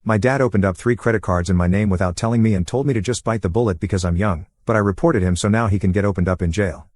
My dad opened up 3 credit cards in my name without telling me and told me to just bite the bullet because I'm young, but I reported him so now he can get opened up in jail.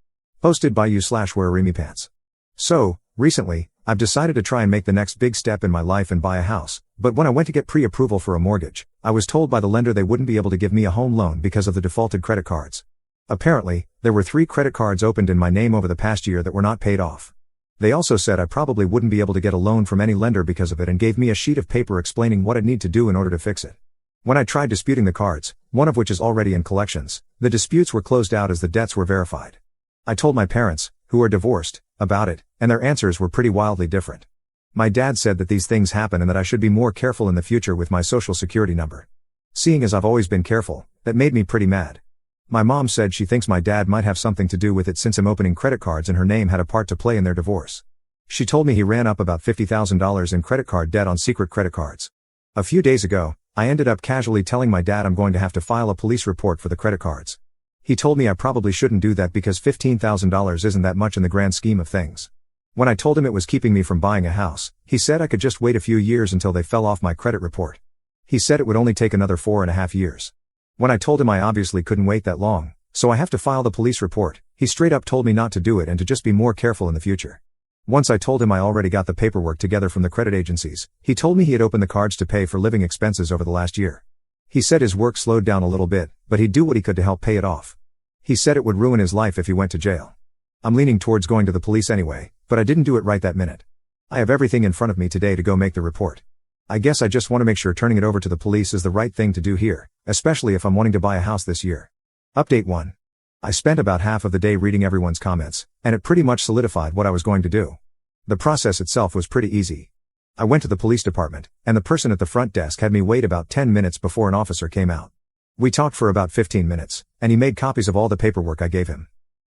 Posted by you/weararemipants. So, recently, I've decided to try and make the next big step in my life and buy a house, but when I went to get pre-approval for a mortgage, I was told by the lender they wouldn't be able to give me a home loan because of the defaulted credit cards. Apparently, there were 3 credit cards opened in my name over the past year that were not paid off. They also said I probably wouldn't be able to get a loan from any lender because of it and gave me a sheet of paper explaining what I'd need to do in order to fix it. When I tried disputing the cards, one of which is already in collections, the disputes were closed out as the debts were verified. I told my parents, who are divorced, about it, and their answers were pretty wildly different. My dad said that these things happen and that I should be more careful in the future with my social security number. Seeing as I've always been careful, that made me pretty mad. My mom said she thinks my dad might have something to do with it since him opening credit cards in her name had a part to play in their divorce. She told me he ran up about $50,000 in credit card debt on secret credit cards. A few days ago, I ended up casually telling my dad I'm going to have to file a police report for the credit cards. He told me I probably shouldn't do that because $15,000 isn't that much in the grand scheme of things. When I told him it was keeping me from buying a house, he said I could just wait a few years until they fell off my credit report. He said it would only take another 4.5 years. When I told him I obviously couldn't wait that long, so I have to file the police report, he straight up told me not to do it and to just be more careful in the future. Once I told him I already got the paperwork together from the credit agencies, he told me he had opened the cards to pay for living expenses over the last year. He said his work slowed down a little bit, but he'd do what he could to help pay it off. He said it would ruin his life if he went to jail. I'm leaning towards going to the police anyway, but I didn't do it right that minute. I have everything in front of me today to go make the report. I guess I just want to make sure turning it over to the police is the right thing to do here, especially if I'm wanting to buy a house this year. Update 1. I spent about half of the day reading everyone's comments, and it pretty much solidified what I was going to do. The process itself was pretty easy. I went to the police department, and the person at the front desk had me wait about 10 minutes before an officer came out. We talked for about 15 minutes, and he made copies of all the paperwork I gave him.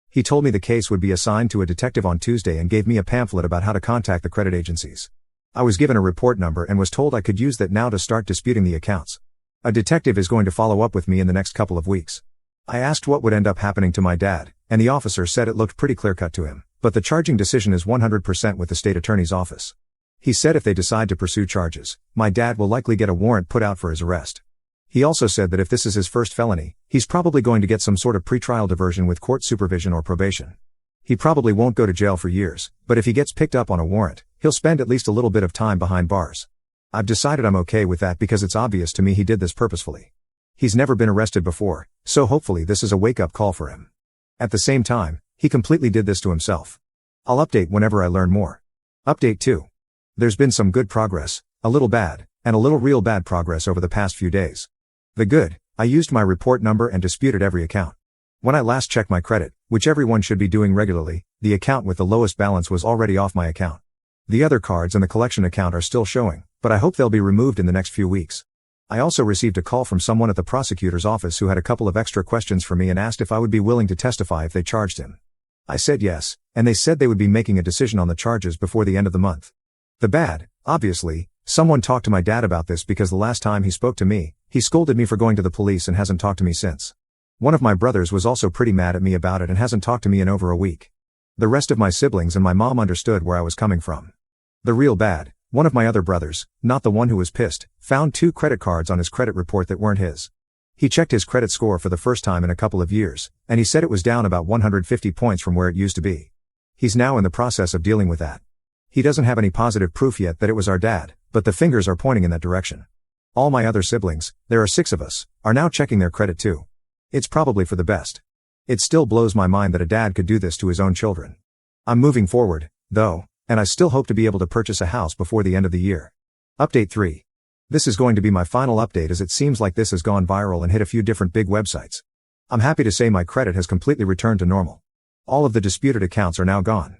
He told me the case would be assigned to a detective on Tuesday and gave me a pamphlet about how to contact the credit agencies. I was given a report number and was told I could use that now to start disputing the accounts. A detective is going to follow up with me in the next couple of weeks. I asked what would end up happening to my dad, and the officer said it looked pretty clear-cut to him, but the charging decision is 100% with the state attorney's office. He said if they decide to pursue charges, my dad will likely get a warrant put out for his arrest. He also said that if this is his first felony, he's probably going to get some sort of pretrial diversion with court supervision or probation. He probably won't go to jail for years, but if he gets picked up on a warrant, he'll spend at least a little bit of time behind bars. I've decided I'm okay with that because it's obvious to me he did this purposefully. He's never been arrested before, so hopefully this is a wake-up call for him. At the same time, he completely did this to himself. I'll update whenever I learn more. Update 2. There's been some good progress, a little bad, and a little real bad progress over the past few days. The good, I used my report number and disputed every account. When I last checked my credit, which everyone should be doing regularly, the account with the lowest balance was already off my account. The other cards and the collection account are still showing, but I hope they'll be removed in the next few weeks. I also received a call from someone at the prosecutor's office who had a couple of extra questions for me and asked if I would be willing to testify if they charged him. I said yes, and they said they would be making a decision on the charges before the end of the month. The bad, obviously, someone talked to my dad about this because the last time he spoke to me, he scolded me for going to the police and hasn't talked to me since. One of my brothers was also pretty mad at me about it and hasn't talked to me in over a week. The rest of my siblings and my mom understood where I was coming from. The real bad, one of my other brothers, not the one who was pissed, found 2 credit cards on his credit report that weren't his. He checked his credit score for the first time in a couple of years, and he said it was down about 150 points from where it used to be. He's now in the process of dealing with that. He doesn't have any positive proof yet that it was our dad, but the fingers are pointing in that direction. All my other siblings, there are 6 of us, are now checking their credit too. It's probably for the best. It still blows my mind that a dad could do this to his own children. I'm moving forward, though, and I still hope to be able to purchase a house before the end of the year. Update 3. This is going to be my final update as it seems like this has gone viral and hit a few different big websites. I'm happy to say my credit has completely returned to normal. All of the disputed accounts are now gone.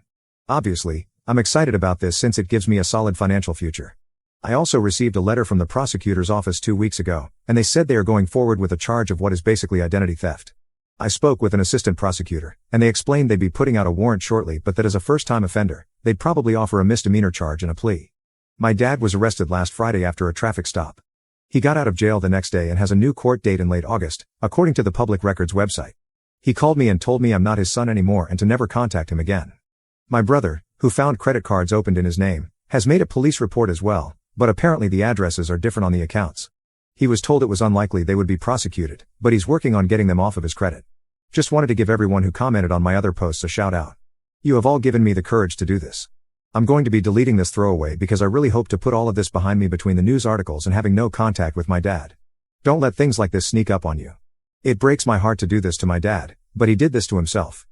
Obviously, I'm excited about this since it gives me a solid financial future. I also received a letter from the prosecutor's office 2 weeks ago, and they said they are going forward with a charge of what is basically identity theft. I spoke with an assistant prosecutor, and they explained they'd be putting out a warrant shortly but that as a first-time offender, they'd probably offer a misdemeanor charge and a plea. My dad was arrested last Friday after a traffic stop. He got out of jail the next day and has a new court date in late August, according to the Public Records website. He called me and told me I'm not his son anymore and to never contact him again. My brother, who found credit cards opened in his name, has made a police report as well, But apparently the addresses are different on the accounts. He was told it was unlikely they would be prosecuted, but he's working on getting them off of his credit. Just wanted to give everyone who commented on my other posts a shout out. You have all given me the courage to do this. I'm going to be deleting this throwaway because I really hope to put all of this behind me between the news articles and having no contact with my dad. Don't let things like this sneak up on you. It breaks my heart to do this to my dad, but he did this to himself.